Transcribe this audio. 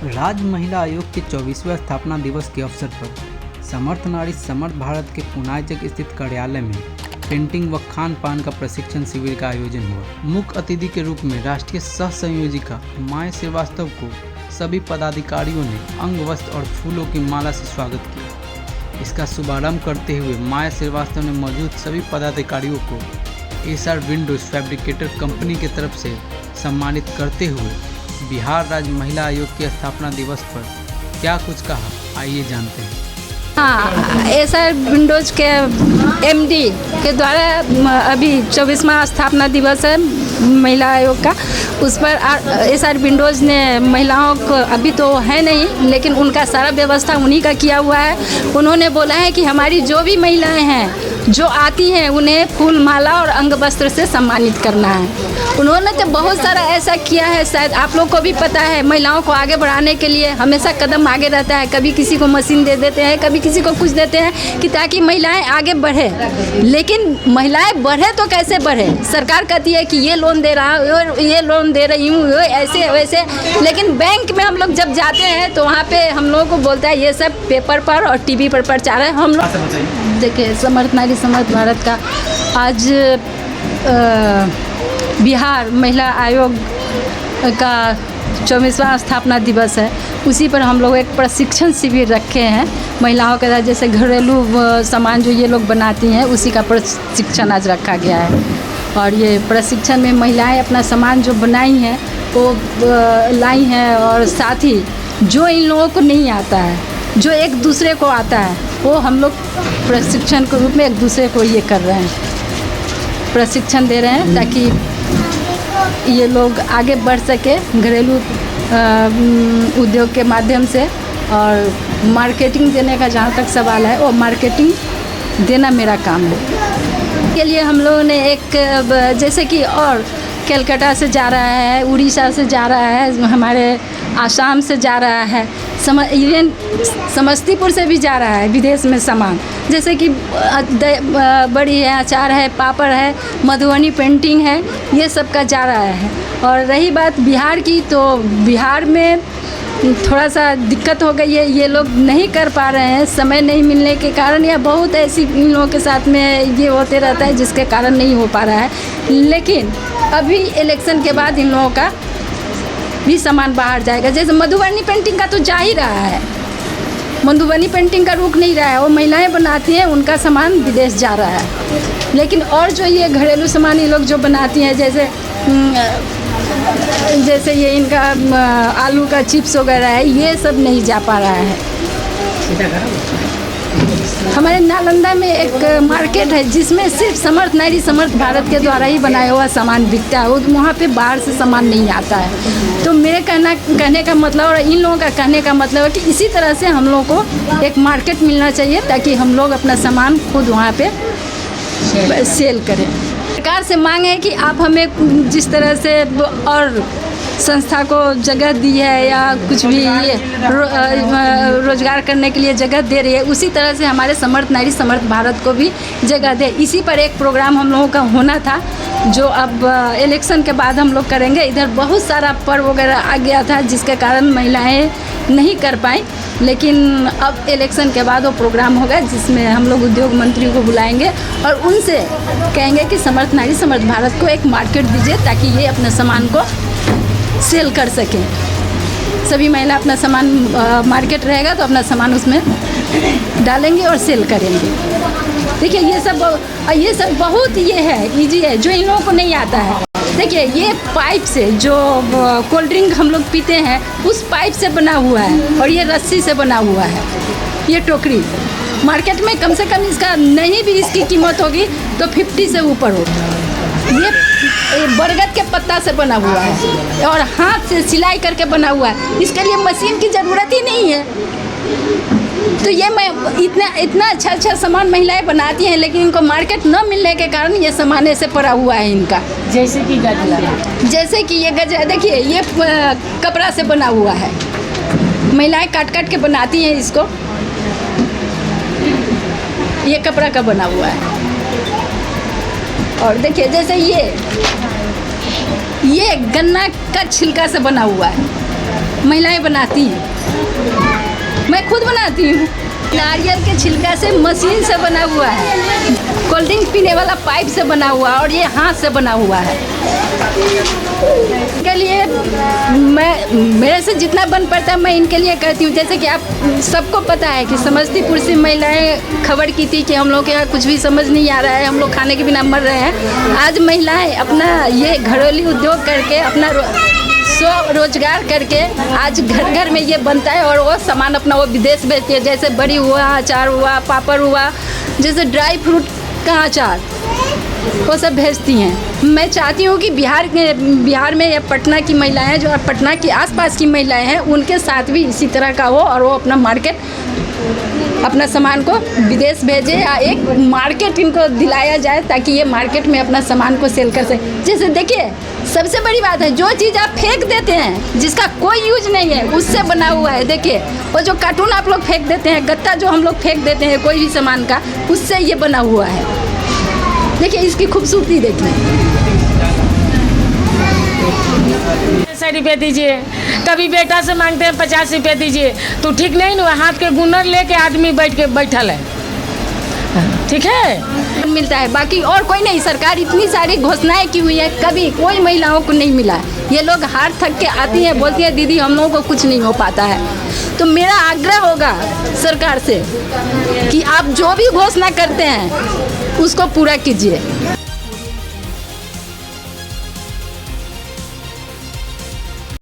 राज्य महिला आयोग के 24वें स्थापना दिवस के अवसर पर समर्थ नारी समर्थ भारत के पुनाचक स्थित कार्यालय में पेंटिंग व खान पान का प्रशिक्षण शिविर का आयोजन हुआ। मुख्य अतिथि के रूप में राष्ट्रीय सह संयोजिका माया श्रीवास्तव को सभी पदाधिकारियों ने अंग वस्त्र और फूलों की माला से स्वागत किया। इसका शुभारंभ करते हुए माया श्रीवास्तव ने मौजूद सभी पदाधिकारियों को एसआर विंडोज फैब्रिकेटर कंपनी की तरफ से सम्मानित करते हुए बिहार राज्य महिला आयोग के स्थापना दिवस पर क्या कुछ कहा, आइए जानते हैं। हाँ, एसआर विंडोज के एमडी के द्वारा अभी 24वां स्थापना दिवस है महिला आयोग का। उस पर एसआर विंडोज ने महिलाओं को, अभी तो है नहीं लेकिन उनका सारा व्यवस्था उन्हीं का किया हुआ है। उन्होंने बोला है कि हमारी जो भी महिलाएं हैं जो आती हैं उन्हें फूल माला और अंग वस्त्र से सम्मानित करना है। उन्होंने तो बहुत सारा ऐसा किया है, शायद आप लोग को भी पता है। महिलाओं को आगे बढ़ाने के लिए हमेशा कदम आगे रहता है। कभी किसी को मशीन दे देते हैं, कभी किसी को कुछ देते हैं कि ताकि महिलाएं आगे बढ़े। लेकिन महिलाएं बढ़े तो कैसे बढ़े? सरकार कहती है कि ये लोन दे रहा हूँ, ये लोन दे रही हूँ, ऐसे वैसे। लेकिन बैंक में हम लोग जब जाते हैं तो वहाँ पे हम लोगों को बोलता है ये सब पेपर पर और टीवी पर प्रचार है। हम लोग देखिए समर्थ नारी समर्थ भारत का आज बिहार महिला आयोग का 24वां स्थापना दिवस है। उसी पर हम लोग एक प्रशिक्षण शिविर रखे हैं महिलाओं के साथ। जैसे घरेलू सामान जो ये लोग बनाती हैं उसी का प्रशिक्षण आज रखा गया है। और ये प्रशिक्षण में महिलाएं अपना सामान जो बनाई हैं वो लाई हैं, और साथ ही जो इन लोगों को नहीं आता है, जो एक दूसरे को आता है, वो हम लोग प्रशिक्षण के रूप में एक दूसरे को ये कर रहे हैं, प्रशिक्षण दे रहे हैं ताकि ये लोग आगे बढ़ सके घरेलू उद्योग के माध्यम से। और मार्केटिंग देने का जहाँ तक सवाल है, वो मार्केटिंग देना मेरा काम है। के लिए हम लोगों ने एक, जैसे कि और कलकत्ता से जा रहा है, उड़ीसा से जा रहा है, हमारे आसाम से जा रहा है, इवन समस्तीपुर से भी जा रहा है विदेश में सामान। जैसे कि बड़ी है, अचार है, पापड़ है, मधुबनी पेंटिंग है, ये सब का जा रहा है। और रही बात बिहार की, तो बिहार में थोड़ा सा दिक्कत हो गई है। ये लोग नहीं कर पा रहे हैं समय नहीं मिलने के कारण, या बहुत ऐसी इन लोगों के साथ में ये होते रहता है जिसके कारण नहीं हो पा रहा है। लेकिन अभी इलेक्शन के बाद इन लोगों का भी सामान बाहर जाएगा। जैसे मधुबनी पेंटिंग का तो जा ही रहा है, मधुबनी पेंटिंग का रुक नहीं रहा है। वो महिलाएं बनाती हैं, उनका सामान विदेश जा रहा है। लेकिन और जो ये घरेलू सामान ये लोग जो बनाती हैं, जैसे ये इनका आलू का चिप्स वगैरह है, ये सब नहीं जा पा रहा है। हमारे नालंदा में एक मार्केट है जिसमें सिर्फ समर्थ नारी समर्थ भारत के द्वारा ही बनाया हुआ सामान बिकता है। वहाँ पे बाहर से सामान नहीं आता है। तो मेरे कहने का मतलब और इन लोगों का कहने का मतलब है कि इसी तरह से हम लोगों को एक मार्केट मिलना चाहिए ताकि हम लोग अपना सामान खुद वहाँ पे सेल करें। सरकार से मांग है कि आप हमें जिस तरह से और संस्था को जगह दी है या कुछ भी ये रोजगार करने के लिए जगह दे रही है, उसी तरह से हमारे समर्थ नारी समर्थ भारत को भी जगह दे। इसी पर एक प्रोग्राम हम लोगों का होना था जो अब इलेक्शन के बाद हम लोग करेंगे। इधर बहुत सारा पर्व वगैरह आ गया था जिसके कारण महिलाएं नहीं कर पाई, लेकिन अब इलेक्शन के बाद वो प्रोग्राम होगा जिसमें हम लोग उद्योग मंत्री को बुलाएंगे और उनसे कहेंगे कि समर्थ नारी समर्थ भारत को एक मार्केट दीजिए ताकि ये अपने सामान को सेल कर सकें। सभी महिला अपना सामान मार्केट रहेगा तो अपना सामान उसमें डालेंगे और सेल करेंगे। देखिए ये सब बहुत ये है, इजी है, जो इन लोगों को नहीं आता है। देखिए ये पाइप से जो कोल्ड ड्रिंक हम लोग पीते हैं उस पाइप से बना हुआ है, और ये रस्सी से बना हुआ है। ये टोकरी मार्केट में कम से कम इसका नहीं भी इसकी कीमत होगी तो 50 से ऊपर होगी। ये बरगद के पत्ता से बना हुआ है और हाथ से सिलाई करके बना हुआ है। इसके लिए मशीन की ज़रूरत ही नहीं है। तो ये मैं इतना अच्छा सामान महिलाएं बनाती हैं, लेकिन इनको मार्केट न मिलने के कारण ये सामान ऐसे पड़ा हुआ है इनका। जैसे कि ये गजरा, देखिए ये कपड़ा से बना हुआ है। महिलाएं काट के बनाती हैं इसको। ये कपड़ा का बना हुआ है। और देखिए जैसे ये गन्ना का छिलका से बना हुआ है। महिलाएं बनाती हैं। मैं खुद बनाती हूँ। नारियल के छिलका से मशीन से बना हुआ है, कोल्ड ड्रिंक पीने वाला पाइप से बना हुआ, और ये हाथ से बना हुआ है। इनके लिए मैं, मेरे से जितना बन पड़ता है मैं इनके लिए करती हूँ। जैसे कि आप सबको पता है कि समस्तीपुर से महिलाएं खबर की थी कि हम लोग के यहाँ कुछ भी समझ नहीं आ रहा है, हम लोग खाने के बिना मर रहे हैं। आज महिलाएं अपना ये घरेलू उद्योग करके अपना स्व रोजगार करके आज घर घर में ये बनता है, और वो सामान अपना वो विदेश भेजती है। जैसे बड़ी हुआ, अचार हुआ, पापड़ हुआ, जैसे ड्राई फ्रूट का अचार, वो सब भेजती हैं। मैं चाहती हूँ कि बिहार में या पटना की महिलाएं जो पटना के आसपास की महिलाएं हैं उनके साथ भी इसी तरह का हो, और वो अपना मार्केट, अपना सामान को विदेश भेजे, या एक मार्केट इनको दिलाया जाए ताकि ये मार्केट में अपना सामान को सेल कर सके। जैसे देखिए, सबसे बड़ी बात है, जो चीज़ आप फेंक देते हैं जिसका कोई यूज नहीं है उससे बना हुआ है। देखिए वो जो कार्टून आप लोग फेंक देते हैं, गत्ता जो हम लोग फेंक देते हैं कोई भी सामान का, उससे ये बना हुआ है। देखिए इसकी खूबसूरती देखिए। 100 रुपये दीजिए, कभी बेटा से मांगते हैं 50 रुपये दीजिए, तो ठीक नहीं ना। हाथ के गुनर लेके आदमी बैठल है, ठीक है, मिलता है, बाकी और कोई नहीं। सरकार इतनी सारी घोषणाएं की हुई है, कभी कोई महिलाओं को नहीं मिला। ये लोग हार थक के आती हैं, बोलती है दीदी हम लोगों को कुछ नहीं हो पाता है। तो मेरा आग्रह होगा सरकार से कि आप जो भी घोषणा करते हैं उसको पूरा कीजिए।